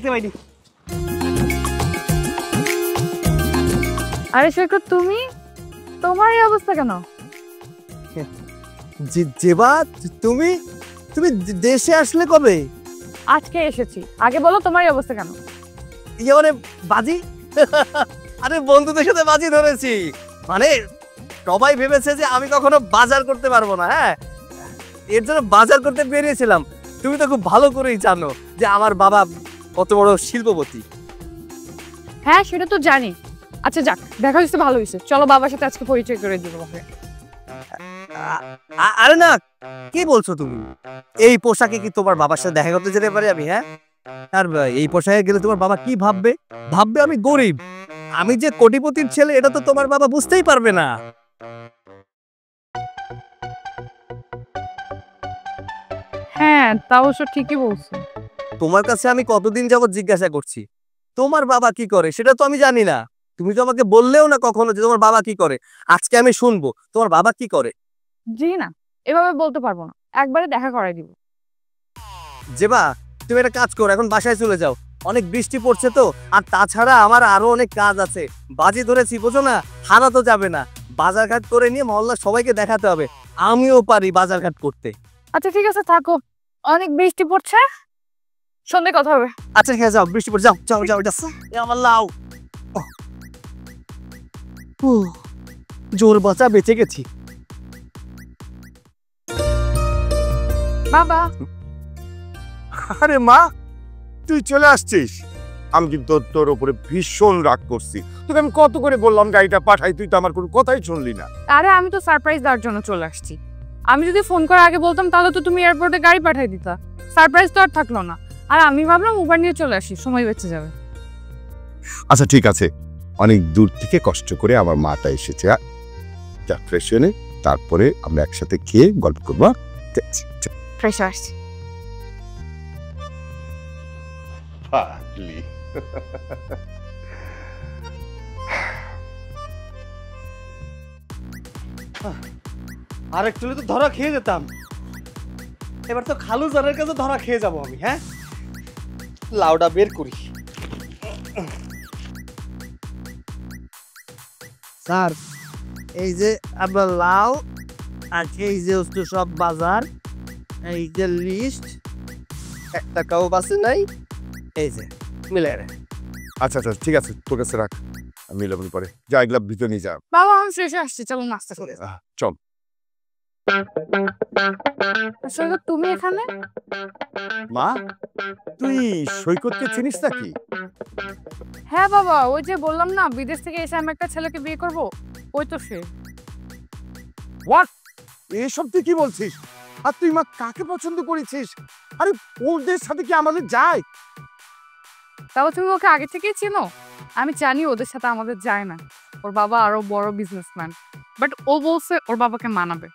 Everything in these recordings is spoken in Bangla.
দেখতে পাইনি। আরে সৈকত, তুমি, তোমার এই অবস্থা কেন? জেবা, তুমি তুমি দেশে আসলে কবে? আজকে এসেছি। আগে বলো তোমার এই অবস্থা কেন? ইয়ে মানে বাজি আরে বন্ধুদের সাথে বাজি ধরেছি। মানে সবাই ভেবেছে যে আমি কখনো বাজার করতে পারবো না। হ্যাঁ, এর জন্য বাজার করতে বেরিয়েছিলাম। তুমি তো খুব ভালো করেই জানো যে আমার বাবা কত বড় শিল্পপতি। হ্যাঁ, সেটা তো জানি। আচ্ছা যাক, দেখা হয়েছে, ভালো হয়েছে। চলো বাবার সাথে আজকে পরিচয় করে দিব। আরে না, কি বলছো তুমি? এই পোশাকে কি তোমার বাবার সাথে দেখা করতে যেতে পারি আমি? হ্যাঁ, আর এই পোশাকে গেলে তোমার বাবা কি ভাববে? ভাববে আমি গরিব। আমি যে কোটিপতির ছেলে এটা তো তোমার বাবা বুঝতেই পারবে না। হ্যাঁ, তা অবশ্য ঠিকই বলছো। তোমার কাছে আমি কতদিন যাবত জিজ্ঞাসা করছি তোমার বাবা কি করে, সেটা তো আমি জানি না। তুমি তো আমাকে বললেও না কখনো যে তোমার বাবা কি করে। আজকে আমি শুনবো তোমার বাবা কি করে। জি না, এভাবে বলতে পারবো না। একবারে দেখা করাই দিব। জেবা, তুমি একটা কাজ করো, এখন বাসায় চলে যাও। অনেক বৃষ্টি পড়ছে তো, আর তাছাড়া আমার আরো অনেক কাজ আছে। বাজি ধরেছি, বোঝো না, হারা তো যাবে না। বাজারঘাট করে নিয়ে মহল্লার সবাইকে দেখাতে হবে আমিও পারি বাজারঘাট করতে। আচ্ছা ঠিক আছে, থাকো। অনেক বৃষ্টি পড়ছে, সন্ধ্যে কথা হবে। আচ্ছা ঠিক আছে, যাও, বৃষ্টি পড়ছে, যাও যাও যাও যাও। আমার লাউ, জোর বাঁচা, বেঁচে গেছি। বাবা। আরে মা, তুই চলে আসছিস? আমি কিন্তু তোর উপরে ভীষণ রাগ করছি। তোকে আমি কত করে বললাম গাড়িটা পাঠাই, তুই তো আমার কোনো কথাই শুনলি না। আরে আমি তো সারপ্রাইজ দেওয়ার জন্য চলে আসছি। আমি যদি ফোন করার আগে বলতাম তাহলে তো তুমি এয়ারপোর্টে গাড়ি পাঠিয়ে দিতা। সারপ্রাইজ তো আর থাকলো না। আর আমি ভাবলাম উবার নিয়ে চলে আসি, সময় বেঁচে যাবে। আচ্ছা ঠিক আছে, অনেক দূর থেকে কষ্ট করে আমার মাটা এসেছে। যা ফ্রেশ হয়ে নে, তারপরে আমরা একসাথে খেয়ে গল্প করবো। ফ্রেশ আসছি। আর একটু তো ধরা খেয়ে যেতাম। এবার তো খালু জানের কাছে ধরা খেয়ে যাবো আমি। হ্যাঁ, লাউডা বের করি। স্যার, এই যে আপনার লাউ, আর এই যে হচ্ছে সব বাজার, এই যে লিস্ট, 1 টাকাও বাঁচে নাই। এই যে মিলে। আচ্ছা আচ্ছা ঠিক আছে, তোর কাছে রাখ, আমি মিলাবো পরে। যা, এগুলা ভিতরে নিয়ে যা। বাবা আমি ফ্রেশ আসছি, চলো নাস্তা করে। চল। সৈকত, তুমি এখানে? মা, তুই সৈকতকে চিনিস নাকি? হ্যাঁ বাবা, ওই যে বললাম না বিদেশ থেকে এসে আমি একটা ছেলেকে বিয়ে করব, ওই তো সে। হোয়াট? এসব তুই কি বলছিস? আর তুই মা কাকে পছন্দ করেছিস? আরে ওদের সাথে কি আমাদের যায়? তাও তুমি ওকে আগে থেকেই চিনো? আমি জানি ওদের সাথে আমাদের যায় না। ওর বাবা আরো বড় বিজনেসম্যান, বাট ও বলছে ওর বাবাকে মানাবে।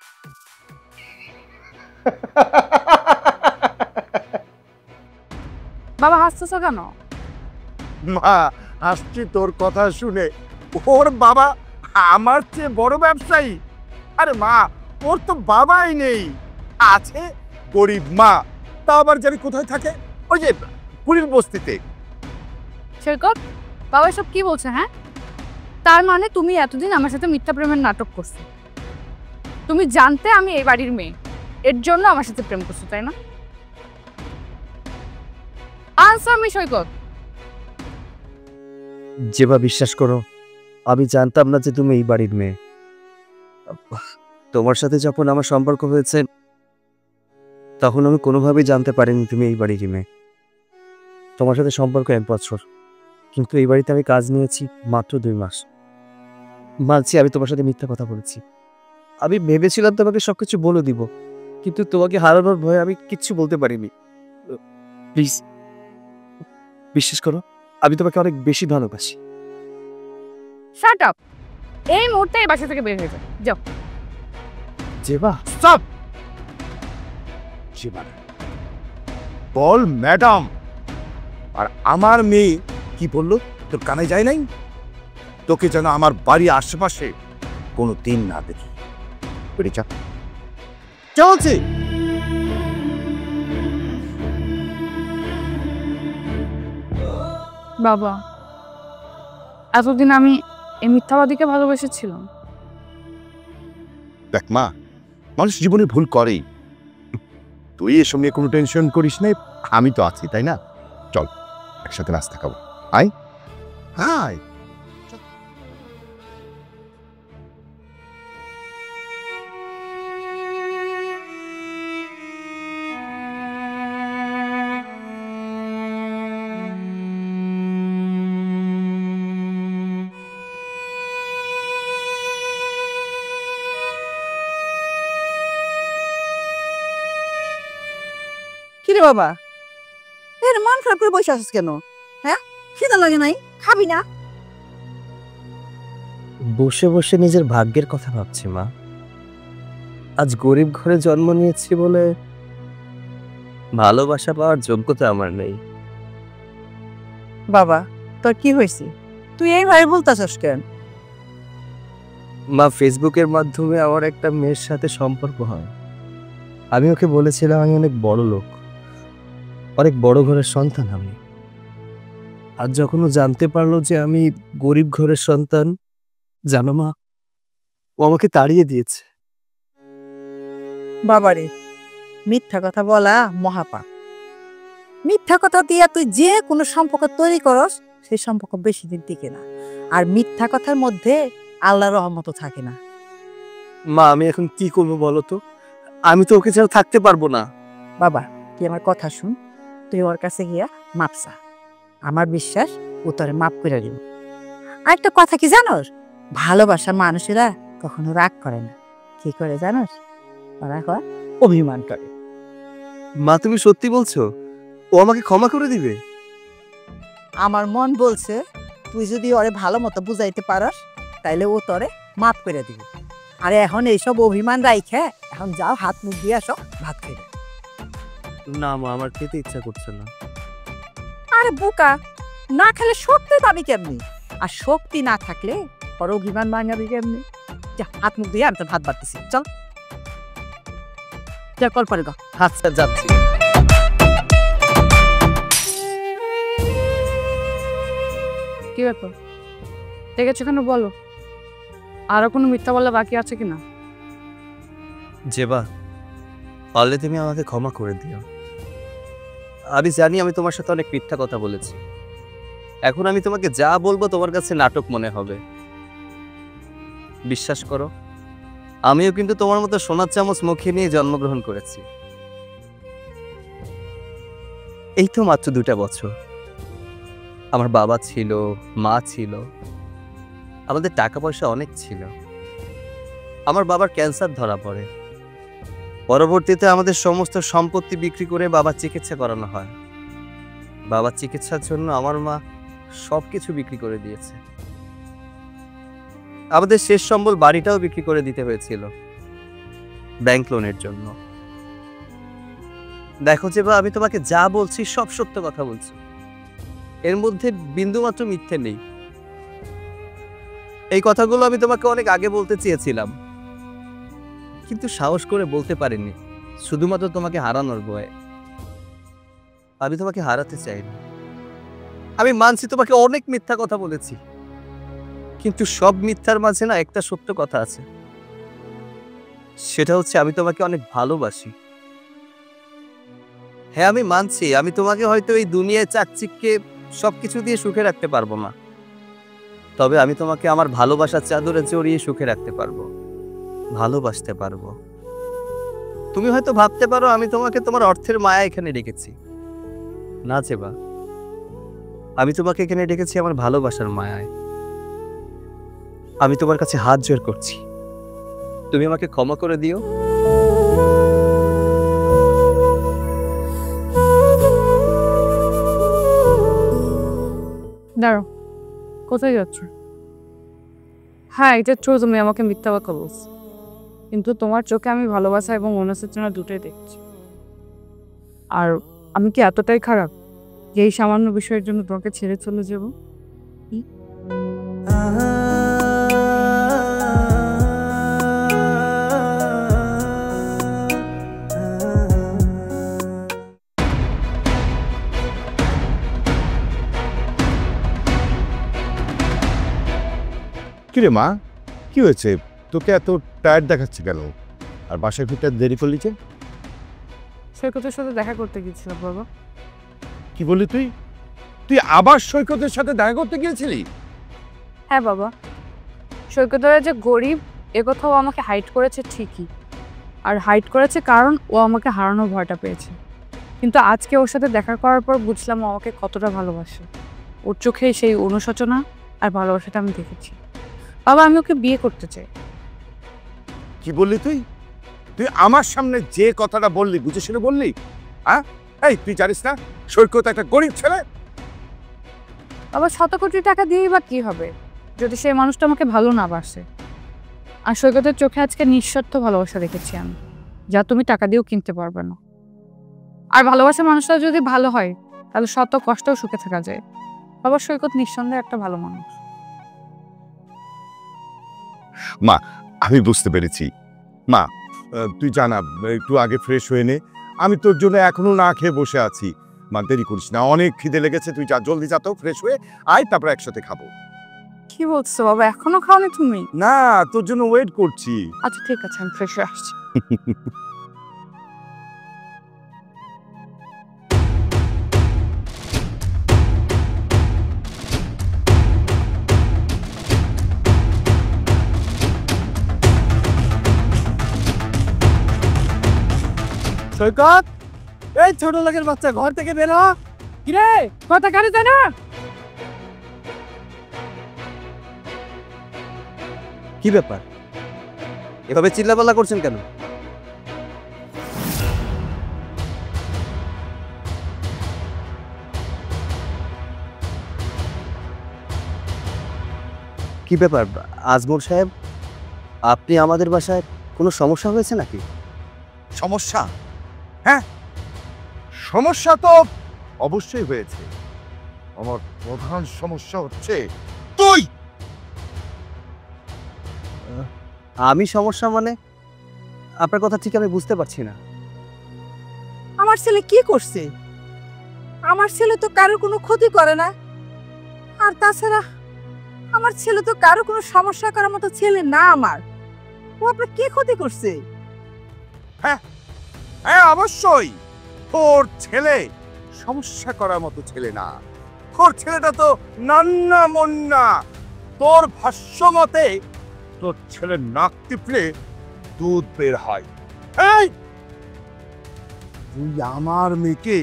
বাবা হাসতেছো কেন? মা, আসছি তোর কথা শুনে। ওর বাবা আমার চেয়ে বড় ব্যবসায়ী? আরে মা, ওর তো বাবাই নেই, আছে গরিব মা। তা আবার জানি কোথায় থাকে? ওই যে কুড়িল বস্তিতে। সৈকত, বাবা সব কি বলছে? হ্যাঁ, তার মানে তুমি এতদিন আমার সাথে মিথ্যা প্রেমের নাটক করছো। তুমি জানতে আমি এই বাড়ির মেয়ে, এর জন্য আমার সাথে প্রেম করছো, তাই না? আনসার মি সৈকত। যেবা, বিশ্বাস করো, আমি জানতাম না যে তুমি এই বাড়ির মেয়ে। তোমার সাথে যখন আমার সম্পর্ক হয়েছে তখন আমি কোনোভাবেই জানতে পারিনি তুমি এই বাড়িরই মেয়ে। তোমার সাথে সম্পর্ক 1 বছর, কিন্তু এই বাড়িতে আমি কাজ নিয়েছি মাত্র 2 মাস। মানছি আমি তোমার সাথে মিথ্যা কথা বলেছি। আমি ভেবেছিলাম তোমাকে সবকিছু বলে দিব, কিন্তু তোমাকে হারানোর ভয়ে আমি কিচ্ছু বলতে পারিনি। প্লিজ বিশ্বাস করো, আমি তোমাকে অনেক বেশি ভালোবাসি। Shut up! এই মুহূর্তে এই বাসা থেকে বের হয়ে যাও, যাও। যেবা, স্টপ! জীবন বল ম্যাডাম। আর আমার মেয়ে কি বললো তোর কানে যায় নাই? তোকে যেন আমার বাড়ির আশেপাশে কোনো দিন না দেখি। বেরিয়ে চলছে। বাবা, এতদিন আমি এই মিথ্যাবাদীকে ভালোবেসেছিলাম। দেখ মা, মানুষ জীবনে ভুল করেই। তুই এসব নিয়ে কোনো টেনশন করিস না, আমি তো আছি, তাই না? চল একসাথে নাস্তা খাবো, আয় আয়। কিরে বাবা, এর মন খারাপ করে বসে আছিস কেন? হ্যাঁ, খিদা লাগে নাই? খাবি না? বসে বসে নিজের ভাগ্যের কথা ভাবছি মা। আজ গরিব ঘরে জন্ম নিয়েছি বলে ভালোবাসা পাওয়ার যোগ্যতা আমার নেই। বাবা, তোর কি হয়েছে? তুই এইভাবে বলতাছস কেন? মা, ফেসবুকের মাধ্যমে আমার একটা মেয়ের সাথে সম্পর্ক হয়। আমি ওকে বলেছিলাম আমি অনেক বড় লোক, অনেক বড় ঘরের সন্তান আমি। আর যখন ও জানতে পারলো যে আমি গরিব ঘরের সন্তান, জানো মা, ও আমাকে তাড়িয়ে দিয়েছে। বাবারে, মিথ্যা কথা বলা মহাপাপ। মিথ্যা কথা দিয়া তুই যে কোনো সম্পর্ক তৈরি করস, সেই সম্পর্ক বেশি দিন টিকে না। আর মিথ্যা কথার মধ্যে আল্লাহর রহমতও থাকে না। মা, আমি এখন কি করবো বলো তো? আমি তো ওকে ছাড়া থাকতে পারবো না। বাবা, তুই আমার কথা শুন, তুই ওর কাছে গিয়া মাপ চা। আমার বিশ্বাস ও তোরে মাপ করে দিব। আর একটা কথা কি জানোস, ভালোবাসার মানুষেরা কখনো রাগ করে না। কি করে জানোস? ওরা হয় অভিমান করে। মা, তুমি সত্যি বলছো? ও আমাকে ক্ষমা করে দিবে? আমার মন বলছে তুই যদি ওরে ভালো মতো বুঝাইতে পারস, তাইলে ও তোরে মাপ করে দিবে। আর এখন এইসব অভিমান রাইখে এখন যাও, হাত মুখ দিয়ে আসো, ভাত খেয়ে। না মা, আমার খেতে ইচ্ছা করছে না। আরে বোকা, না খেলে শক্তি পাবি কেমনি? আর শক্তি না থাকলে ওর অভিমান ভাঙাবি কেমনি? যা, হাত মুখ দিয়ে আমি তোর ভাত বাড়তেছি, চল যা, কল পরে গা। আচ্ছা, যাচ্ছি। কি ব্যাপার, দেখেছো কেন বলো? আরো কোনো মিথ্যা বলা বাকি আছে কিনা? জেবা, পারলে তুমি আমাকে ক্ষমা করে দিও। আমি জানি আমি তোমার সাথে অনেক মিথ্যা কথা বলেছি। এখন আমি তোমাকে যা বলবো তোমার কাছে নাটক মনে হবে। বিশ্বাস করো, আমিও কিন্তু তোমার মতো সোনার চামচ মুখে নিয়ে জন্মগ্রহণ করেছি। এই তো মাত্র 2টা বছর আমার বাবা ছিল, মা ছিল, আমাদের টাকা পয়সা অনেক ছিল। আমার বাবার ক্যান্সার ধরা পড়ে। পরবর্তীতে আমাদের সমস্ত সম্পত্তি বিক্রি করে বাবার চিকিৎসা করানো হয়। বাবার চিকিৎসার জন্য আমার মা সবকিছু বিক্রি করে দিয়েছে। আমাদের শেষ সম্বল বাড়িটাও বিক্রি করে দিতে হয়েছিল ব্যাংক লোনের জন্য। দেখো যে বা, আমি তোমাকে যা বলছি সব সত্য কথা বলছি, এর মধ্যে বিন্দুমাত্র মিথ্যে নেই। এই কথাগুলো আমি তোমাকে অনেক আগে বলতে চেয়েছিলাম, কিন্তু সাহস করে বলতে পারিনি, শুধুমাত্র তোমাকে হারানোর ভয়ে। আমি তোমাকে হারাতে চাই না। আমি মানছি তোমাকে অনেক মিথ্যা কথা বলেছি, কিন্তু সব মিথ্যার মাঝে না একটা সত্য কথা আছে। সেটা হচ্ছে আমি তোমাকে অনেক ভালোবাসি। হ্যাঁ, আমি মানছি আমি তোমাকে হয়তো এই দুনিয়ায় চাকচিক্যে সবকিছু দিয়ে সুখে রাখতে পারবো না, তবে আমি তোমাকে আমার ভালোবাসার চাদরে জড়িয়ে সুখে রাখতে পারবো, ভালোবাসতে পারবো। তুমি হয়তো ভাবতে পারো আমি তোমাকে তোমার অর্থের মায়া এখানে রেখেছি। না জেবা, আমি তোমাকে এখানে রেখেছি আমার ভালোবাসার মায়ায়। আমি তোমার কাছে হাত জোড় করছি, তুমি আমাকে ক্ষমা করে দিও। দাঁড়ো, কোথায় যাচ্ছ? হ্যাঁ, এটা ট্রু, তুমি আমাকে মিথ্যা কথা বলছো, কিন্তু তোমার চোখে আমি ভালোবাসা এবং অনুশোচনা দুটোই দেখছি। আর আমি কি এতটাই খারাপ যে এই সামান্য বিষয়ের জন্য তোমাকে ছেড়ে চলে যাব? কিরে মা, কি হয়েছে? তোকে এত টায়ার্ড দেখাচ্ছে কেন? আর বাসায় ফিরতে দেরি করলি যে? সৈকতের সাথে দেখা করতে গিয়েছিলাম বাবা। কি বললি তুই? তুই আবার সৈকতের সাথে দেখা করতে গিয়েছিলি? হ্যাঁ বাবা, সৈকতের যে গরিব এ কথাও আমাকে হাইড করেছে ঠিকই, আর হাইড করেছে কারণ ও আমাকে হারানোর ভয়টা পেয়েছে। কিন্তু আজকে ওর সাথে দেখা করার পর বুঝলাম ও আমাকে কতটা ভালোবাসে। ওর চোখে সেই অনুশোচনা আর ভালোবাসাটা আমি দেখেছি। বাবা, আমি ওকে বিয়ে করতে চাই। কি বললি তুই? তুই আমার সামনে যে কথাটা বললি বুঝে শুনে বললি? হ্যাঁ, এই তুই জানিস না সৈকত একটা গরিব ছেলে? বাবা, 100 কোটি টাকা দিয়েই বা কি হবে যদি সেই মানুষটা আমাকে ভালো না বাসে? আর সৈকতের চোখে আজকে নিঃস্বার্থ ভালোবাসা দেখেছি আমি, যা তুমি টাকা দিয়েও কিনতে পারবে না। আর ভালোবাসা মানুষটা যদি ভালো হয় তাহলে শত কষ্টেও সুখে থাকা যায়। বাবা, সৈকত নিঃসন্দেহে একটা ভালো মানুষ। মা, আমি বুঝতে পেরেছি। মা, তুই জানা একটু আগে ফ্রেশ হয়ে নে, আমি তোর জন্য এখনো না খেয়ে বসে আছি। মা, দেরি করিস না, অনেক খিদে লেগেছে। তুই যা, জলদি যা তো, ফ্রেশ হয়ে আয়, তারপর একসাথে খাবো। কি বলছো বাবা, এখনো খাওনি তুমি? না, তোর জন্য ওয়েট করছি। আচ্ছা ঠিক আছে, আমি ফ্রেশ হয়ে আসছি। সৈকত, এই ছোট লোকের বাচ্চা, ঘর থেকে বের হ। কিরে, কথা কানে যায় না? কি ব্যাপার, এভাবে চিল্লাপাল্লা করছেন কেন? কি ব্যাপার আজমল সাহেব, আপনি আমাদের বাসায় কোনো সমস্যা হয়েছে নাকি? সমস্যা? হ্যাঁ, সমস্যা তো অবশ্যই হয়েছে। আমার প্রধান সমস্যা হচ্ছে তুই। আমি সমস্যা মানে? আপনার কথা ঠিক আমি বুঝতে পারছি না। আমার ছেলে কি করছে? আমার ছেলে তো কারোর কোনো ক্ষতি করে না। আর তাছাড়া আমার ছেলে তো কারো কোনো সমস্যা করার মতো ছেলে না আমার। ও আপনার কি ক্ষতি করছে? হ্যাঁ, অবশ্যই তোর ছেলে সমস্যা করার মতো ছেলে না। তোর ছেলেটা তো নান্না মন্না। তোর ভাষ্য মতে তোর ছেলের নাক টিপলে দুধ বের হয়। এই, তুই আমার মেয়েকে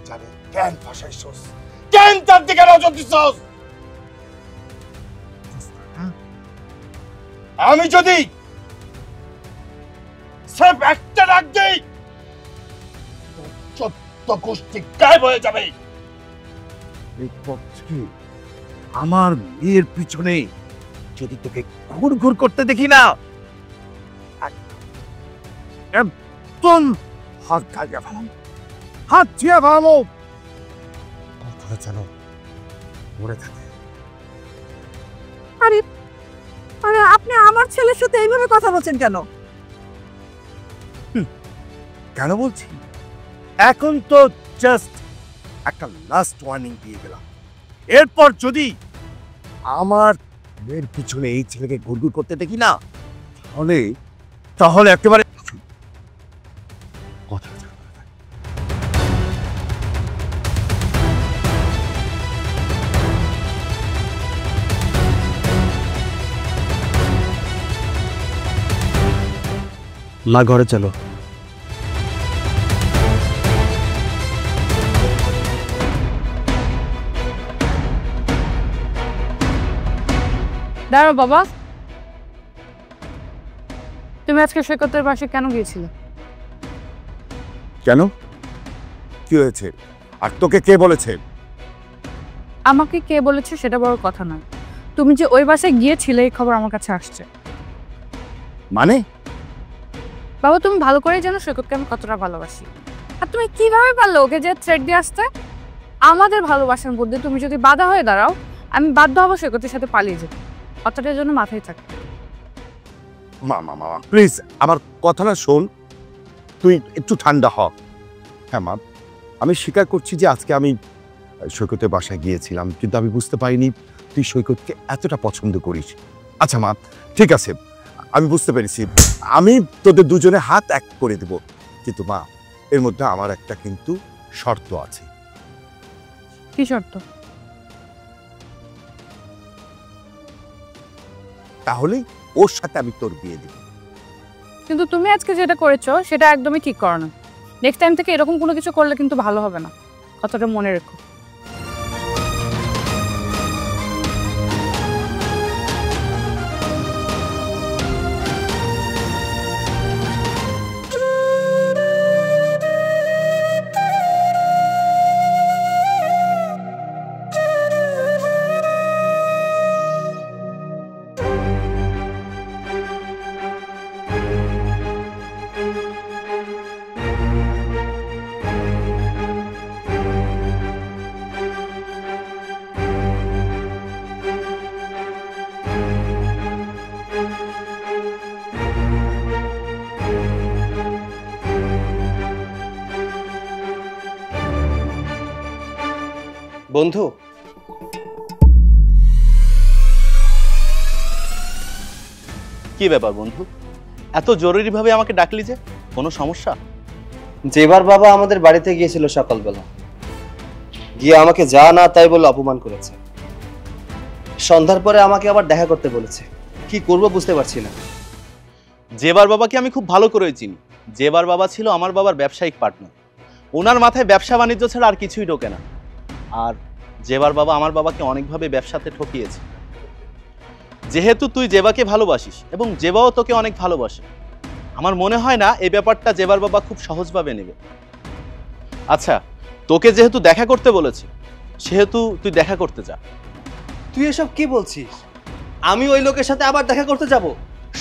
জানে কেন ফাঁসাইছস? কেন তার দিকে নজর দিছস? আমি যদি সব একটা ডাক দেই, 14 গোষ্ঠী গায়েব হয়ে যাবে। এই পথে আমার মেয়ের পিছনে যদি তোকে ঘুর ঘুর করতে দেখি না, একদম হাত খাইয়া ফেলাম, হাত ছিয়া ফেলামো। কথা জানো মরে থাকে। আরে আরে, আপনি আমার ছেলের সাথে এইভাবে কথা বলছেন কেন? কেন বলছি? এখন তো জাস্ট একটা লাস্ট ওয়ার্নিং দিয়ে গেলাম। এরপর যদি আমার মেয়ের পিছনে এই ছেলেকে ঘুরঘুর করতে দেখি না, তাহলে তাহলে একেবারে কথা মা, ঘরে চলো। দাঁড়াও বাবা, তুমি আজকে সৈকতের বাসায় কেন গিয়েছিলে? কেন? কি হয়েছে? আর তোকে কে বলেছে? আমাকে কে বলেছে সেটা বড় কথা নয়, তুমি যে ওই বাসায় গিয়েছিলে এই খবর আমার কাছে আসছে। মানে? বাবা, তুমি ভালো করেই জানো সৈকতকে আমি কতটা ভালোবাসি। আর তুমি কিভাবে পারলে ওকে যে থ্রেট দিয়ে আসতে? আমাদের ভালোবাসার মধ্যে তুমি যদি বাধা হয়ে দাঁড়াও, আমি বাধ্য হবো সৈকতের সাথে পালিয়ে যেতে। কথাটার জন্য মাথায় থাকে। মা প্লিজ আমার কথাটা শোন, তুই একটু ঠান্ডা হ। হ্যাঁ মা, আমি স্বীকার করছি যে আজকে আমি সৈকতের বাসায় গিয়েছিলাম, কিন্তু আমি বুঝতে পারিনি তুই সৈকতকে এতটা পছন্দ করিস। আচ্ছা মা, ঠিক আছে, আমি বুঝতে পেরেছি, আমি তোদের দুজনে হাত এক করে দেব, কিন্তু মা এর মধ্যে আমার একটা কিন্তু শর্ত আছে। কি শর্ত? তাহলে ওর সাথে আমি তোর বিয়ে দেব। কিন্তু তুমি আজকে যেটা করেছো সেটা একদমই ঠিক করো না। নেক্সট টাইম থেকে এরকম কোনো কিছু করলে কিন্তু ভালো হবে না, কথাটা মনে রেখো। বন্ধু, কি ব্যাপার বন্ধু, এত জরুরিভাবে আমাকে ডাকলি যে? কোনো সমস্যা? যেবার বাবা আমাদের বাড়িতে গিয়েছিল সকালবেলা, গিয়ে আমাকে যা না তাই বলে অপমান করেছে। সন্ধ্যার পরে আমাকে আবার দেখা করতে বলেছে। কি করব বুঝতে পারছি না। জেবার বাবাকে আমি খুব ভালো করে চিনি। জেবার বাবা ছিল আমার বাবার ব্যবসায়িক পার্টনার। ওনার মাথায় ব্যবসা বাণিজ্য ছাড়া আর কিছুই ঢোকে না। আর জেবার বাবা আমার বাবাকে অনেকভাবে ব্যবসাতে ঠকিয়েছে। যেহেতু তুই জেবাকে ভালোবাসিস এবং জেবাও তোকে অনেক ভালোবাসে, আমার মনে হয় না এই ব্যাপারটা জেবার বাবা খুব সহজভাবে নেবে। আচ্ছা, তোকে যেহেতু দেখা করতে বলেছে, সেহেতু তুই দেখা করতে যা। তুই এসব কি বলছিস? আমি ওই লোকের সাথে আবার দেখা করতে যাব?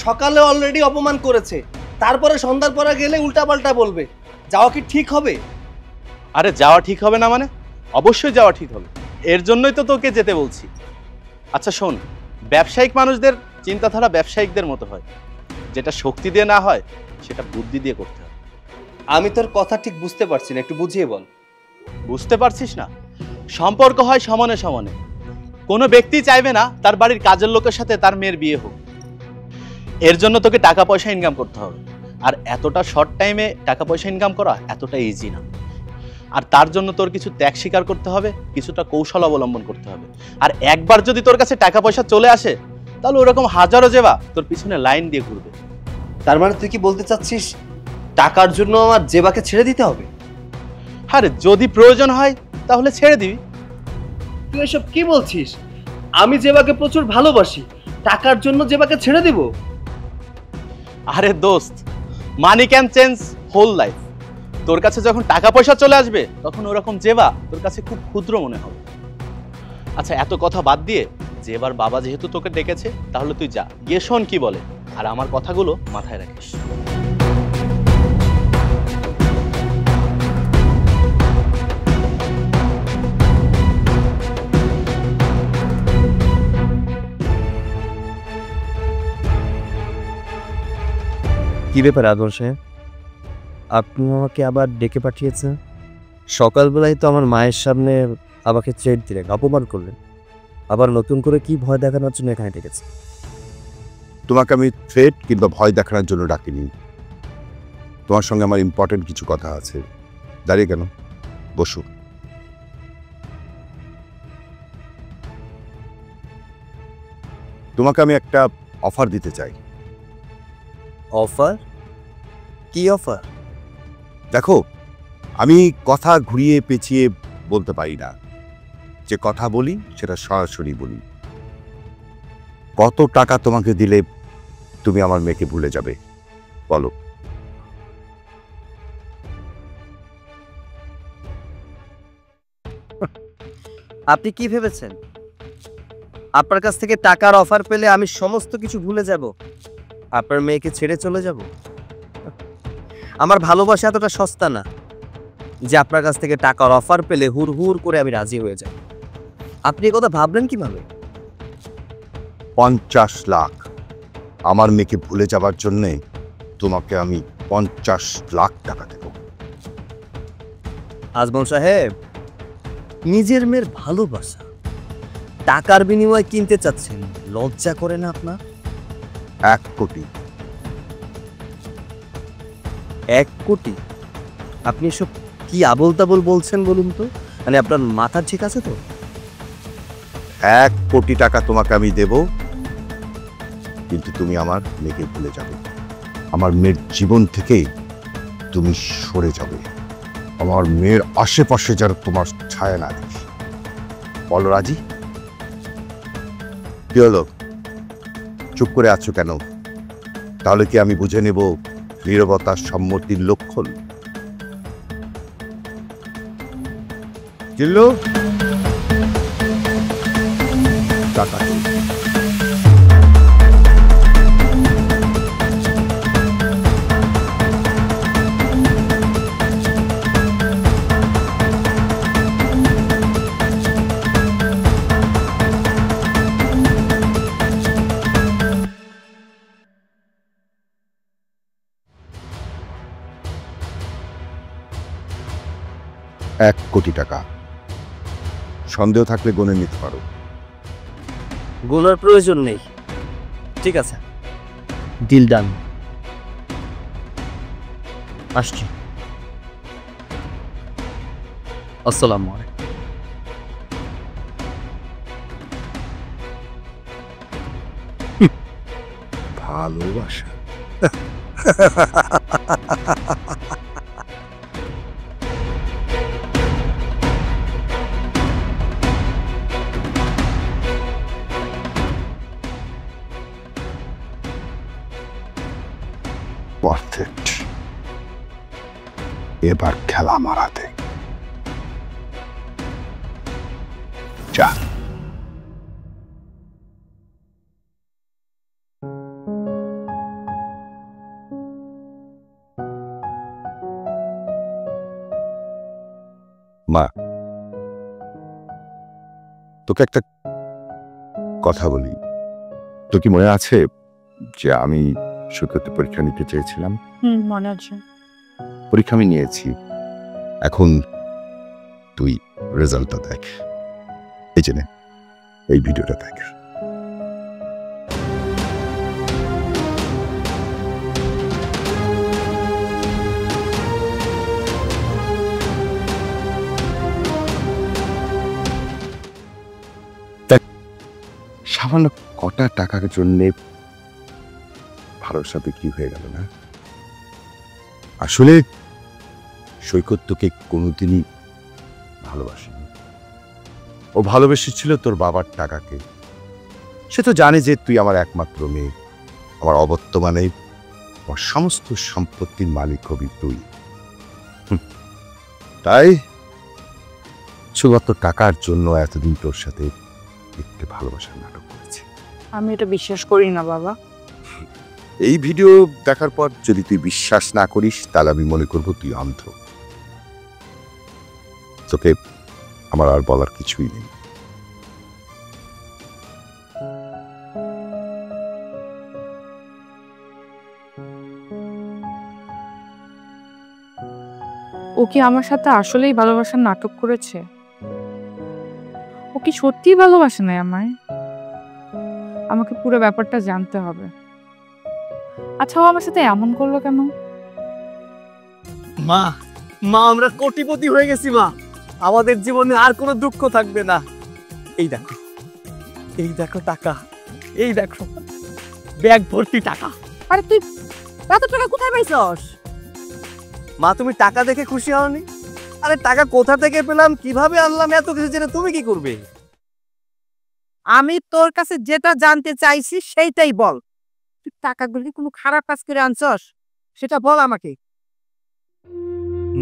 সকালে অলরেডি অপমান করেছে, তারপরে সন্ধ্যার পরে গেলে উল্টাপাল্টা বলবে। যাওয়া কি ঠিক হবে? আরে যাওয়া ঠিক হবে না মানে? অবশ্যই যাওয়া ঠিক হবে, এর জন্যই তো তোকে যেতে বলছি। আচ্ছা শোন, ব্যবসায়িক মানুষদের চিন্তাধারা ব্যবসায়িকদের মতো হয়, যেটা শক্তি দিয়ে না হয় সেটা বুদ্ধি দিয়ে করতে হয়। আমি তোর কথা ঠিক বুঝতে পারছি না, একটু বুঝিয়ে বল। বুঝতে পারছিস না? সম্পর্ক হয় সমানে সমানে। কোনো ব্যক্তি চাইবে না তার বাড়ির কাজের লোকের সাথে তার মেয়ের বিয়ে হোক। এর জন্য তোকে টাকা পয়সা ইনকাম করতে হবে, আর এতটা শর্ট টাইমে টাকা পয়সা ইনকাম করা এতটা ইজি না। আর তার জন্য তোর কিছু ত্যাগ স্বীকার করতে হবে, কিছুটা কৌশল অবলম্বন করতে হবে। আর একবার যদি তোর কাছে টাকা পয়সা চলে আসে, তাহলে ওরকম হাজারো জেবা তোর পিছনে লাইন দিয়ে ঘুরবে। তার মানে তুই কি বলতে চাচ্ছিস টাকার জন্য আমার জেবাকে ছেড়ে দিতে হবে? আরে যদি প্রয়োজন হয় তাহলে ছেড়ে দিবি। তুই এসব কি বলছিস? আমি জেবাকে প্রচুর ভালোবাসি, টাকার জন্য জেবাকে ছেড়ে দিব? আরে দোস্ত, money can change whole life. তোর কাছে যখন টাকা পয়সা চলে আসবে, তখন ওরকম জেবা তোর কাছে খুব ক্ষুদ্র মনে হবে। আচ্ছা, এত কথা বাদ দিয়ে, জেবার বাবা যেহেতু তোকে ডেকেছে, তাহলে তুই যা, গিয়ে শোন কি বলে, আর আমার কথাগুলো মাথায় রাখিস। কি ব্যাপার আদর সাহেব, আপনি আমাকে আবার ডেকে পাঠিয়েছেন? সকালবেলায় তো আমার মায়ের সামনে আমাকে চেট দিলেন, অপমান করলেন, আবার নতুন করে কি ভয় দেখানোর জন্য এখানে ডেকেছে? তোমাকে আমি থ্রেট কিংবা ভয় দেখানোর জন্য ডাকিনি। তোমার সঙ্গে আমার ইম্পর্টেন্ট কিছু কথা আছে। দাঁড়িয়ে কেন, বসো। তোমাকে আমি একটা অফার দিতে চাই। অফার? কি অফার? দেখো, আমি কথা ঘুরিয়ে পেঁচিয়ে বলতে পারি না। যে কথা বলি সেটা সরাসরি বলি। কত টাকা তোমাকে দিলে তুমি আমার মেয়েকে ভুলে যাবে, বলো? আপনি কি ভেবেছেন আপনার কাছ থেকে টাকার অফার পেলে আমি সমস্ত কিছু ভুলে যাব, আপনার মেয়েকে ছেড়ে চলে যাব? আমার ভালোবাসা এতটা সস্তা না যে আপনার কাছ থেকে টাকার অফার পেলে হুড় হুড় করে আমি রাজি হয়ে যাব। আপনি এই কথা ভাবলেন কিভাবে? 50 লাখ আমার মেয়েকে ভুলে যাবার জন্যে তোমাকে আমি 50 লাখ টাকা দেব। আজমল সাহেব, নিজের মেয়ের ভালোবাসা টাকার বিনিময়ে কিনতে চাচ্ছেন, লজ্জা করে না আপনার? 1 কোটি। 1 কোটি? আপনি এসব কি আবোল তাবোল বলছেন বলুন তো? মানে আপনার মাথা ঠিক আছে তো? 1 কোটি টাকা তোমাকে আমি দেব, কিন্তু তুমি আমার মেয়েকে ভুলে যাবে। আমার মেয়ের জীবন থেকে তুমি সরে যাবে। আমার মেয়ের আশেপাশে যেন তোমার ছায়া না দেখি। বলো রাজি? কি হলো, চুপ করে আছো কেন? তাহলে কি আমি বুঝে নেব নীরবতার সম্মতির লক্ষণ? জিল্লু, টাকা দিন। এক কোটি টাকা। সন্দেহ থাকলে গুনে নিতে পারো। গোনার প্রয়োজন নেই। ঠিক আছে, ডিল ডান। আসছি। আসসালামু আলাইকুম। ভালোবাসা। পারফেক্ট। এবার খেলা মারাতে যা। মা, তোকে একটা কথা বলি। তো কি মনে আছে যে আমি সৈকতে পরীক্ষা নিতে চেয়েছিলাম? মনে আছে। পরীক্ষা আমি নিয়েছি। এখন তুই রেজাল্টটা দেখ। এই যে নে, এই ভিডিওটা দেখ। সামান্য কটা টাকার জন্যে ভালোবাসা বিক্রি হয়ে গেল না? আসলে সৈকত তোকে কোনোদিনই ভালোবাসেনি। ও ভালোবেসেছিল তোর বাবার টাকাকে। সে তো জানে যে তুই আমার একমাত্র মেয়ে। আমার অবর্তমানে আমার সমস্ত সম্পত্তির মালিক হবি তুই। তাই শুধুমাত্র টাকার জন্য এতদিন তোর সাথে একটু ভালোবাসার নাটক করেছে। আমি এটা বিশ্বাস করি না বাবা। এই ভিডিও দেখার পর যদি তুই বিশ্বাস না করিস, তাহলে আমি মনে করব তুই অন্ধ। তোকে আমার আর বলার কিছুই নেই। ও কি আমার সাথে আসলেই ভালোবাসার নাটক করেছে? ও কি সত্যিই ভালোবাসে না আমায়? আমাকে পুরো ব্যাপারটা জানতে হবে। আচ্ছা, ও আমার সাথে এমন করলো কেন? মা, মা আমরা কোটিপতি হয়ে গেছি মা। আমাদের জীবনে আর কোনো দুঃখ থাকবে না। এই দেখো, এই দেখো টাকা, এই দেখো ব্যাগ ভর্তি টাকা। আরে তুই এত টাকা কোথায় পাইছস? মা, তুমি টাকা দেখে খুশি হওনি? আরে টাকা কোথা থেকে পেলাম, কিভাবে আনলাম, এত কিছু জেনে তুমি কি করবে? আমি তোর কাছে যেটা জানতে চাইছি সেইটাই বল। তুই টাকাগুলি কোনো খারাপ কাজ করে আনছস সেটা বল আমাকে।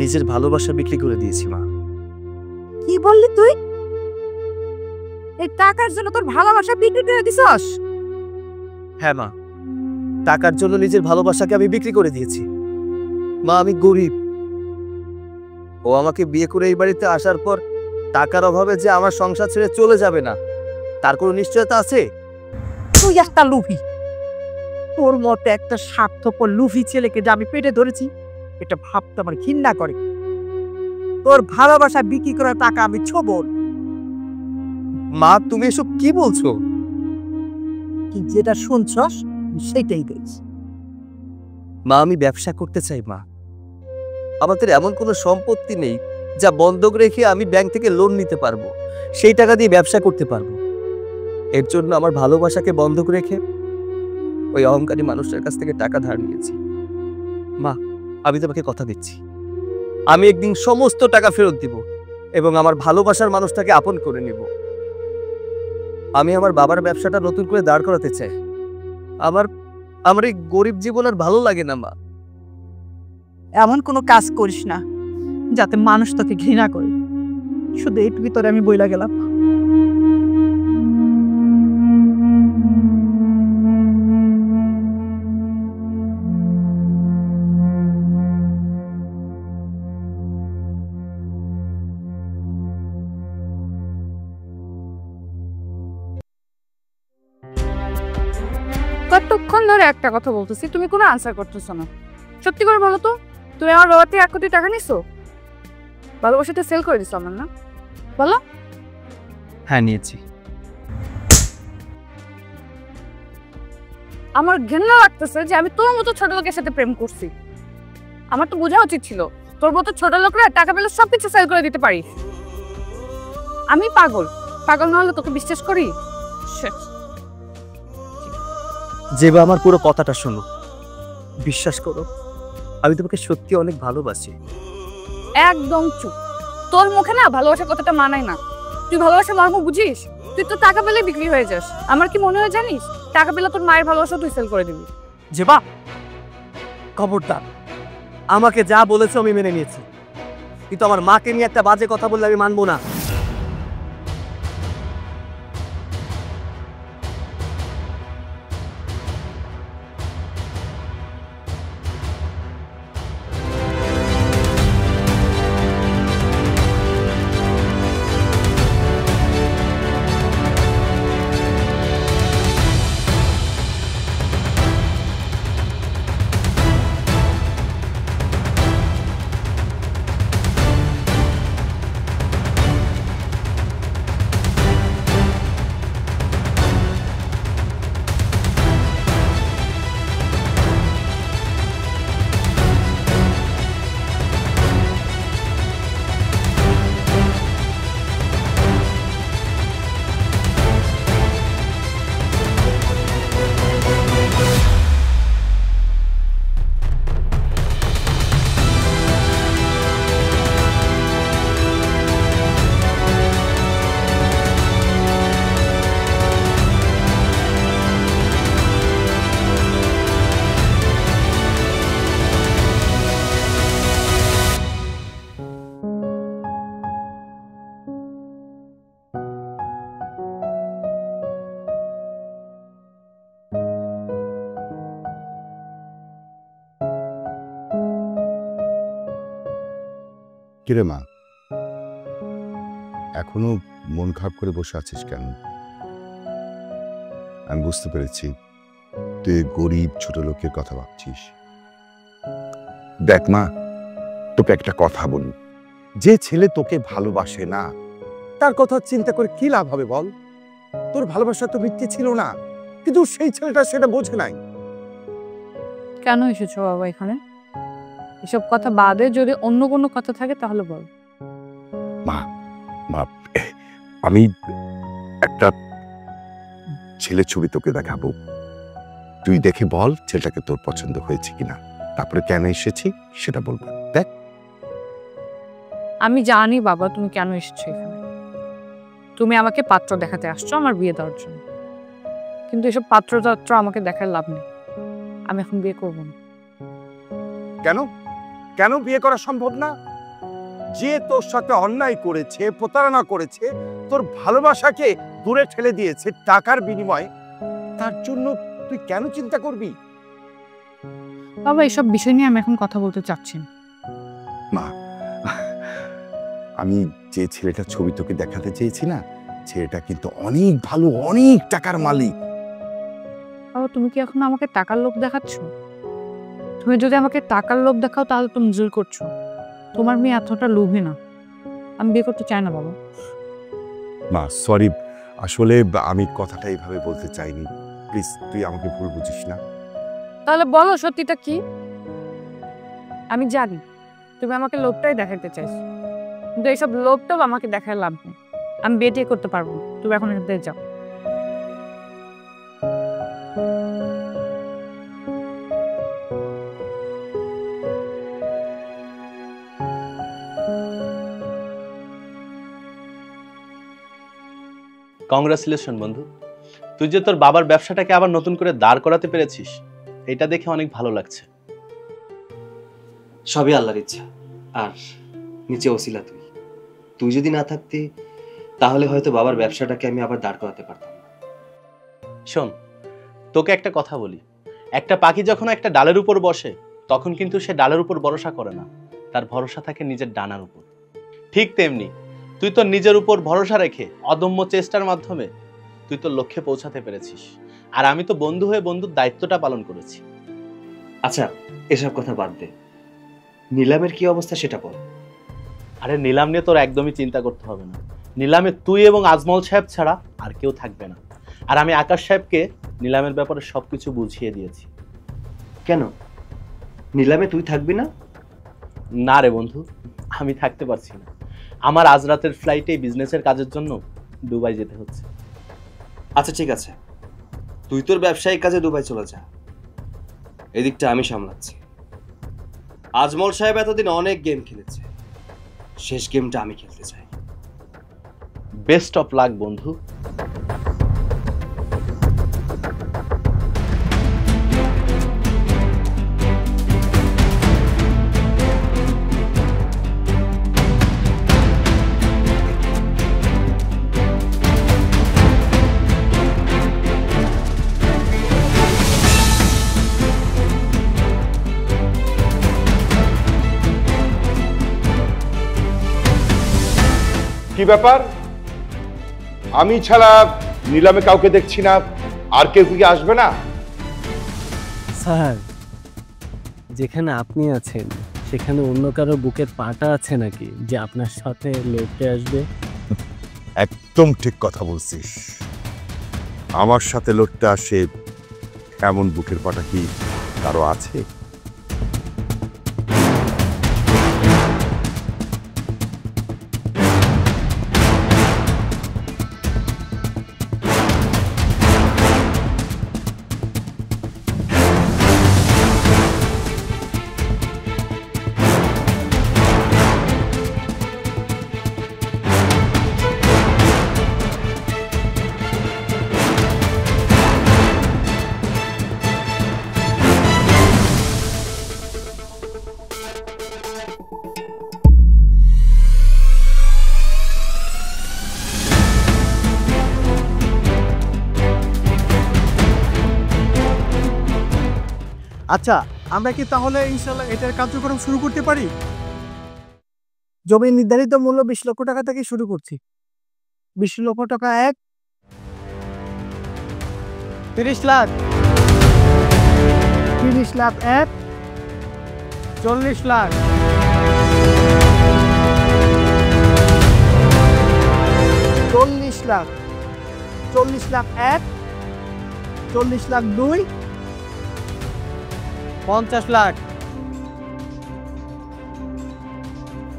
নিজের ভালোবাসা বিক্রি করে দিয়েছি মা। কি বললি তুই? এই টাকার জন্য তোর ভালোবাসা বিক্রি করে দিছস? হ্যাঁ মা, টাকার জন্য নিজের ভালোবাসাকে আমি বিক্রি করে দিয়েছি। মা, আমি গরিব। ও আমাকে বিয়ে করে এই বাড়িতে আসার পর টাকার অভাবে যে আমার সংসার ছেড়ে চলে যাবে না, তার কোনো নিশ্চয়তা আছে? তুই একটা লুভি। তোর মতো একটা স্বার্থপর লুভি ছেলেকে যে আমি পেটে ধরেছি, এটা ভাবতে আমার ঘৃণা করে। তোর ভালোবাসা বিক্রি করার টাকা আমি ছোবল। মা তুমি এসব কি বলছো? কি যেটা শুনছস সেটাই দেখ। মা আমি ব্যবসা করতে চাই মা। আমাদের এমন কোনো সম্পত্তি নেই যা বন্ধক রেখে আমি ব্যাংক থেকে লোন নিতে পারবো, সেই টাকা দিয়ে ব্যবসা করতে পারবো। এর জন্য আমার ভালোবাসাকে বন্ধক রেখে ওই অহংকারী মানুষটার কাছ থেকে টাকা ধার নিয়েছি। মা আমি তোমাকে কথা দিচ্ছি, আমি একদিন সমস্ত টাকা ফেরত দিব এবং আমার ভালোবাসার মানুষটাকে আপন করে নিব। আমি আমার বাবার ব্যবসাটা নতুন করে দাঁড় করাতে চাই। আমার এই গরিব জীবন আর ভালো লাগে না মা। এমন কোনো কাজ করিস না যাতে মানুষ তোকে ঘৃণা করে। শুধু এইটুকু তোরে আমি বইলা গেলাম। কতক্ষণ ধরে একটা কথা বলতেছি, তুমি কোনো আনসার করতেছো না। সত্যি করে বলো তো, তুমি আমার বাবার থেকে 1 কোটি টাকা নিছো? ভালোবাসাতে সেল করে দিছো আমার, না? বলো। হ্যাঁ নিয়েছি। আমার ঘৃণা লাগতেছে যে আমি তোর মতো ছোট লোকের সাথে প্রেম করছি। আমার তো বোঝা উচিত ছিল তোর মতো ছোট লোকরা টাকা পেলে সবকিছু সেল করে দিতে পারি। আমি পাগল না হলে তোকে বিশ্বাস করি? যেবা আমার পুরো কথাটা শোনো, বিশ্বাস করো আমি তোমাকে সত্যি অনেক ভালোবাসি। একদম চুপ। তোর মুখে না ভালোবাসার কথাটা মানায় না। তুই ভালোবাসার মর্ম বুঝিস? তুই তো টাকা পেলে বিক্রি হয়ে যাস। আমার কি মনে হয় জানিস, টাকা পেলে তোর মায়ের ভালোবাসা তুই সেল করে দিবি। যেবা খবরদার, আমাকে যা বলেছো আমি মেনে নিয়েছি, কিন্তু আমার মাকে নিয়ে একটা বাজে কথা বললে আমি মানবো না। কিরে মা, এখনো মন খারাপ করে বসে আছিস কেন? আমি বুঝতে পেরেছি তুই গরিব ছোট লোকের কথা ভাবছিস। দেখ মা, তোকে একটা কথা বলি, যে ছেলে তোকে ভালোবাসে না তার কথা চিন্তা করে কি লাভ হবে বল? তোর ভালোবাসা তো মিথ্যে ছিল না, কিন্তু সেই ছেলেটা সেটা বোঝে নাই। কেন এসেছো বাবা এখানে? এসব কথা বাদে যদি অন্য কোনো কথা থাকে তাহলে বল। মা, আমি একটা ছেলে ছবি তোকে দেখাবো, তুই দেখে বল ছেলেটাকে তোর পছন্দ হয়েছে কিনা, তারপরে কেন এসেছি সেটা বলবো। দেখ, আমি জানি বাবা তুমি কেন এসেছো এখানে। তুমি আমাকে পাত্র দেখাতে আসছো আমার বিয়ে দেওয়ার জন্য, কিন্তু এসব পাত্র আমাকে দেখার লাভ নেই। আমি এখন বিয়ে করবো না। কেন কেন বিয়ে করা সম্ভব না? যে তোর সাথে অন্যায় করেছে, প্রতারণা করেছে, তোর ভালোবাসাকে দূরে ঠেলে দিয়েছে টাকার বিনিময়ে, তার জন্য তুই কেন চিন্তা করবি? বাবা এসব বিষয় নিয়ে আমি এখন কথা বলতে চাচ্ছি না। মা, আমি যে ছেলেটার ছবি তোকে দেখাতে চেয়েছি না, ছেলেটা কিন্তু অনেক ভালো, অনেক টাকার মালিক। বাবা তুমি কি এখন আমাকে টাকার লোভ দেখাচ্ছ? তুমি যদি আমাকে টাকার লোভ দেখাও তাহলে তুমি জোর করছো। তোমার মেয়ে এতটা লোভী না। আমি বিয়ে করতে চাই না বাবা। মা সরি, আসলে আমি কথাটা এইভাবে বলতে চাইনি, প্লিজ তুই আমাকে ভুল বুঝিস না। তাহলে বলো সত্যিটা কি? আমি জানি তুমি আমাকে লোভটাই দেখাতে চাইছো, কিন্তু এইসব লোভটাও আমাকে দেখায় লাভ নেই। আমি বিয়ে টিয়ে করতে পারবো না, তুমি এখন এখান থেকে যাও। কংগ্রাচুলেশন বন্ধু, তুই যে তোর বাবার ব্যবসাটাকে আবার নতুন করে দাঁড় করাতে পেরেছিস, এটা দেখে অনেক ভালো লাগছে। সবই আল্লাহর ইচ্ছা, আর নিচে ওসিলা তুই। তুই যদি না থাকতি তাহলে হয়তো বাবার ব্যবসাটাকে আমি আবার দাঁড় করাতে পারতাম না। শোন, তোকে একটা কথা বলি, একটা পাখি যখন একটা ডালের উপর বসে তখন কিন্তু সে ডালের উপর ভরসা করে না, তার ভরসা থাকে নিজের ডানার উপর। ঠিক তেমনি তুই তোর নিজের উপর ভরসা রেখে অদম্য চেষ্টার মাধ্যমে তুই তোর লক্ষ্যে পৌঁছাতে পেরেছিস, আর আমি তো বন্ধু হয়ে বন্ধুর দায়িত্বটা পালন করেছি। আচ্ছা এসব কথা বাদ দে, নিলামের কি অবস্থা সেটা বল। আরে নিলাম নিয়ে তোর একদমই চিন্তা করতে হবে না, নিলামে তুই এবং আজমল সাহেব ছাড়া আর কেউ থাকবে না, আর আমি আকাশ সাহেবকে নিলামের ব্যাপারে সবকিছু বুঝিয়ে দিয়েছি। কেন নিলামে তুই থাকবি না? না রে বন্ধু, আমি থাকতে পারছি না, আমার আজ রাতের ফ্লাইটে বিজনেসের কাজের জন্য দুবাই যেতে হচ্ছে। আচ্ছা ঠিক আছে, তুই তোর ব্যবসায়িক কাজে দুবাই চলে যা, এদিকটা আমি সামলাচ্ছি। আজমল সাহেব এতদিন অনেক গেম খেলেছে, শেষ গেমটা আমি খেলতে চাই। বেস্ট অফ লাক বন্ধু। কি ব্যাপার, আমি ছাড়া নিলামে কাউকে দেখছি না, আর কেউ কি আসবে না? স্যার, যেখানে আপনি আছেন সেখানে অন্য কারো বুকের পাটা আছে নাকি যে আপনার সাথে লড়তে আসবে? একদম ঠিক কথা বলছিস, আমার সাথে লড়তে আসে এমন বুকের পাটা কি কারো আছে? আচ্ছা, আমরা কি তাহলে ইনশাল্লাহ এটার কার্যক্রম শুরু করতে পারি? জমির নির্ধারিত মূল্য 20 লক্ষ টাকা থেকে শুরু করছি। 20 লক্ষ টাকা 1, 30 লাখ, 30 লাখ 1, 40 লাখ, 40 লাখ, 40 লাখ 1, 40 লাখ 2, 50 লাখ,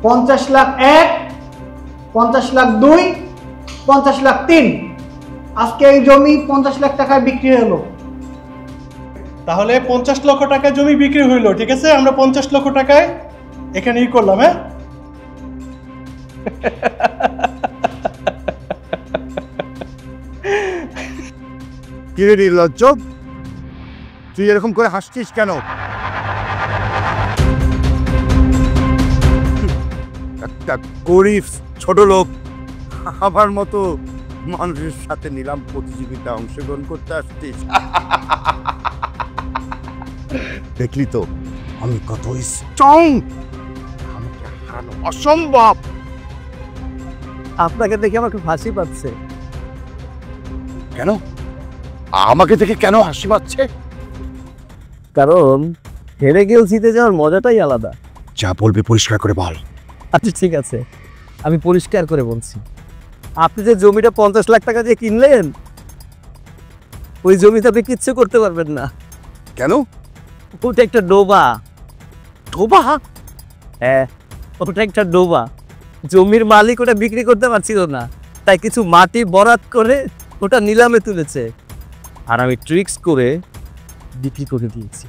50 লাখ 1, 50 লাখ 2, 50 লাখ 3। আজকে এই জমি 50 লাখ টাকায় বিক্রি হলো। তাহলে 50 লক্ষ টাকা জমি বিক্রি হইলো, ঠিক আছে? আমরা 50 লক্ষ টাকায় এখানে ই করলাম। হ্যাঁ, কি রে নির্লজ্জ, তুই এরকম করে হাসছিস কেন? একটা গরিব ছোট লোক আমার মতো মানুষের সাথে নিলাম প্রতিযোগিতা অংশগ্রহণ করতে আসছিস? দেখলি তো আমি কত স্ট্রং, আমাকে হারানো অসম্ভব। আপনাকে দেখে আমার খুব হাসি পাচ্ছে। কেন আমাকে দেখে কেন হাসি পাচ্ছে? কারণ হেরে গেলেও জিতে যাওয়ার মজাটাই আলাদা। যা বলবি পরিষ্কার করে বল। আচ্ছা ঠিক আছে, আমি পরিষ্কার করে বলছি, আপনি যে জমিটা 50 লাখ টাকা দিয়ে কিনলেন, ওই জমিতে আপনি কিচ্ছু করতে পারবেন না। কেন? ওটা একটা ডোবা। ডোবা? হ্যাঁ, ওটা একটা ডোবা। জমির মালিক ওটা বিক্রি করতে পারছিল না, তাই কিছু মাটি বরাদ করে ওটা নিলামে তুলেছে, আর আমি ট্রিক্স করে বিক্রি করে দিয়েছি।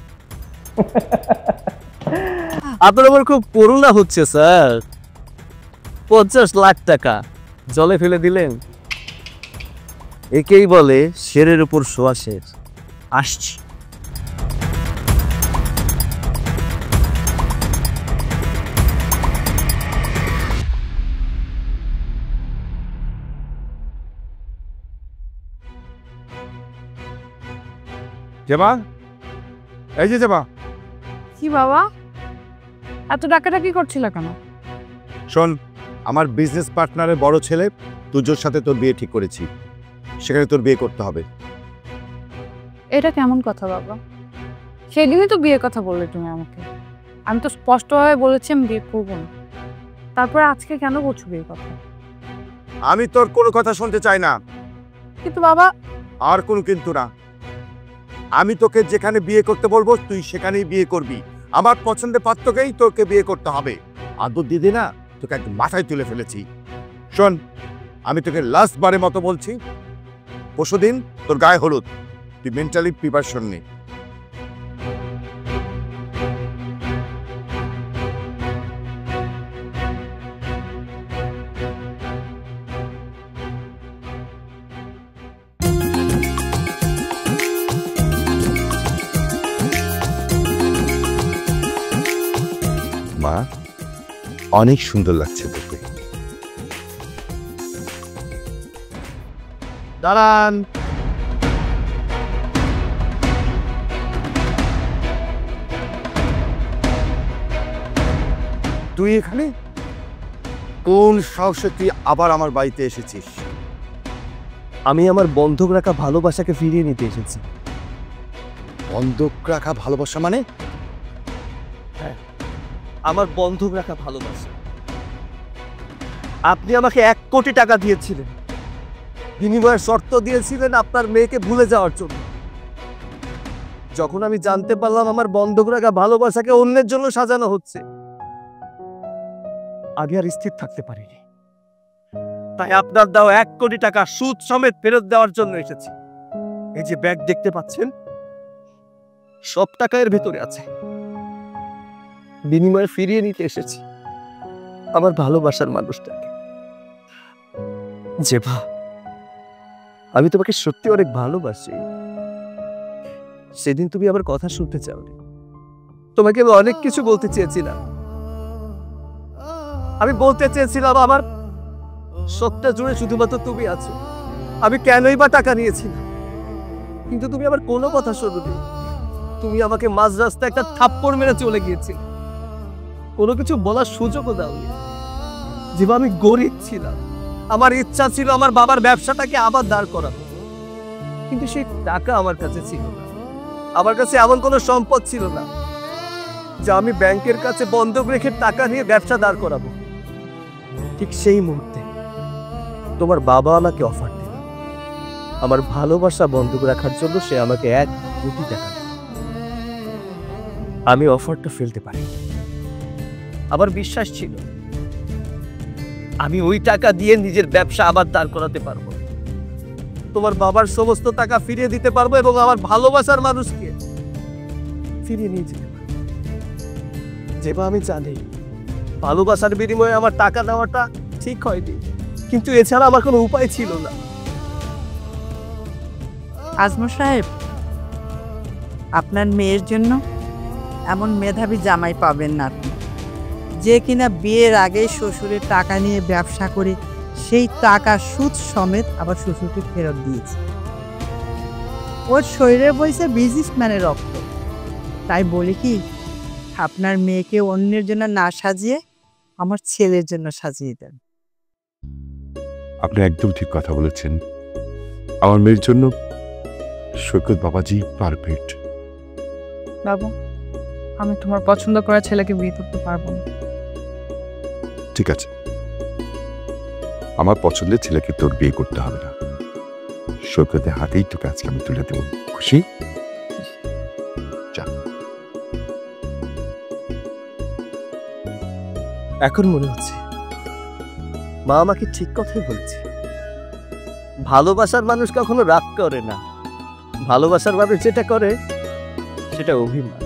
আপনার আমার খুব করুণা হচ্ছে স্যার। 50 লাখ টাকা জলে ফেলে দিলেন। একেই বলে শেরের উপর শোয়া শের। আসছি। জেমা, এই যে জেমা, কি বাবা, এত ডাকাডাকি করছিল কেন? শোন, আমার বিজনেস পার্টনারের বড় ছেলে তুজোর সাথে তোর বিয়ে ঠিক করেছি, সেখানে তোর বিয়ে করতে হবে। এটা কেমন কথা বাবা? সেদিনই তো বিয়ের কথা বললে তুমি আমাকে। আমি তো স্পষ্টভাবে বলেছি আমি বিয়ে করবো না। তারপরে আজকে কেন বলছো বিয়ের কথা? আমি তোর কোনো কথা শুনতে চাই না। কিন্তু বাবা, আর কোনো কিন্তু না। আমি তোকে যেখানে বিয়ে করতে বলবো তুই সেখানেই বিয়ে করবি। আমার পছন্দের পাত্রকেই তোকে বিয়ে করতে হবে। আদর দিদি না, তোকে একদম মাথায় তুলে ফেলেছি। শোন, আমি তোকে লাস্ট বারের মতো বলছি, পরশুদিন তোর গায়ে হলুদ, তুই মেন্টালি প্রিপারেশন নে। মা, অনেক সুন্দর লাগছে তোকে। দাঁড়ান। তুই এখানে কোন সাহসে তুই আবার আমার বাড়িতে এসেছিস? আমি আমার বন্ধক রাখা ভালোবাসাকে ফিরিয়ে নিতে এসেছি। বন্ধক রাখা ভালোবাসা মানে? আমার বন্ধক রাখা ভালোবাসা। আপনি আমাকে 1 কোটি টাকা দিয়েছিলেন, বিনিময়ের শর্ত দিয়েছিলেন আপনার মেয়েকে ভুলে যাওয়ার জন্য। যখন আমি জানতে পারলাম আমার বন্ধক রাখা ভালোবাসাকে অন্যের জন্য সাজানো হচ্ছে, আগে আর স্থির থাকতে পারিনি। তাই আপনার দেওয়া 1 কোটি টাকা সুদ সমেত ফেরত দেওয়ার জন্য এসেছি। এই যে ব্যাগ দেখতে পাচ্ছেন, সব টাকা এর ভেতরে আছে। বিনিময়ে ফিরিয়ে নিতে এসেছি আমার ভালোবাসার মানুষটাকে। জেবা, আমি তোমাকে সত্যি অনেক ভালোবাসি। সেদিন তুমি আমার কথা শুনতে চাওনি। তোমাকে আমি অনেক কিছু বলতে চেয়েছিলাম। আমি বলতে চেয়েছিলাম আমার সবটা জুড়ে শুধুমাত্র তুমি আছো। আমি কেনই বা টাকা নিয়েছিলাম, কিন্তু তুমি আমার কোনো কথা শোনোনি। তুমি আমাকে মাঝ রাস্তায় একটা থাপ্পড় মেরে চলে গিয়েছিলে, কোনো কিছু বলার সুযোগও দাওনি। যেভাবে আমি গরিব ছিলাম, আমার ইচ্ছা ছিল আমার বাবার ব্যবসাটাকে আবার দাঁড় করাবো, কিন্তু সেই টাকা আমার কাছে ছিল না। আমার কাছে এমন কোনো সম্পদ ছিল না যা আমি ব্যাংকের কাছে বন্ধক রেখে টাকা নিয়ে ব্যবসা দাঁড় করাবো। ঠিক সেই মুহূর্তে তোমার বাবা আমাকে অফার দিল, আমার ভালোবাসা বন্ধক রাখার জন্য সে আমাকে 1 কোটি টাকা দিল। আমি অফারটা ফেলতে পারি। আমার বিশ্বাস ছিল আমি ওই টাকা দিয়ে নিজের ব্যবসা আবার দাঁড় করাতে পারবো, তোমার বাবার সমস্ত টাকা ফিরিয়ে দিতে পারবো এবং আমার ভালোবাসার মানুষকে ফিরিয়ে নিয়ে যেতে পারবো। যেভাবে আমি জানি ভালোবাসার বিনিময়ে আমার টাকা নেওয়াটা ঠিক হয়নি, কিন্তু এছাড়া আমার কোনো উপায় ছিল না। আজমল সাহেব, আপনার মেয়ের জন্য এমন মেধাবী জামাই পাবেন না আপনি, যে কিনা বিয়ের আগে শ্বশুরের টাকা নিয়ে ব্যবসা করে সেই টাকা সুদ সমেত আবার শ্বশুরকে ফেরত দিয়েছে। ওর শরীরে বইছে বিজনেসম্যানের রক্ত। তাই বলি কি, আপনার মেয়েকে অন্যের জন্য না সাজিয়ে আমার ছেলের জন্য সাজিয়ে দেন। আপনি একদম ঠিক কথা বলেছেন। আমার মেয়ের জন্য সৈকত বাবাজি পারফেক্ট। বাবু, আমি তোমার পছন্দ করা ছেলেকে বিয়ে করতে পারবো না। ঠিক আছে, আমার পছন্দের ছেলেকে তোর বিয়ে করতে হবে না, সৈকতের হাতেই তোকে আজকে আমি তুলে দেবো। খুশি? এখন মনে হচ্ছে মা আমাকে ঠিক কথাই বলেছে। ভালোবাসার মানুষ কখনো রাগ করে না, ভালোবাসার মানুষ যেটা করে সেটা অভিমান।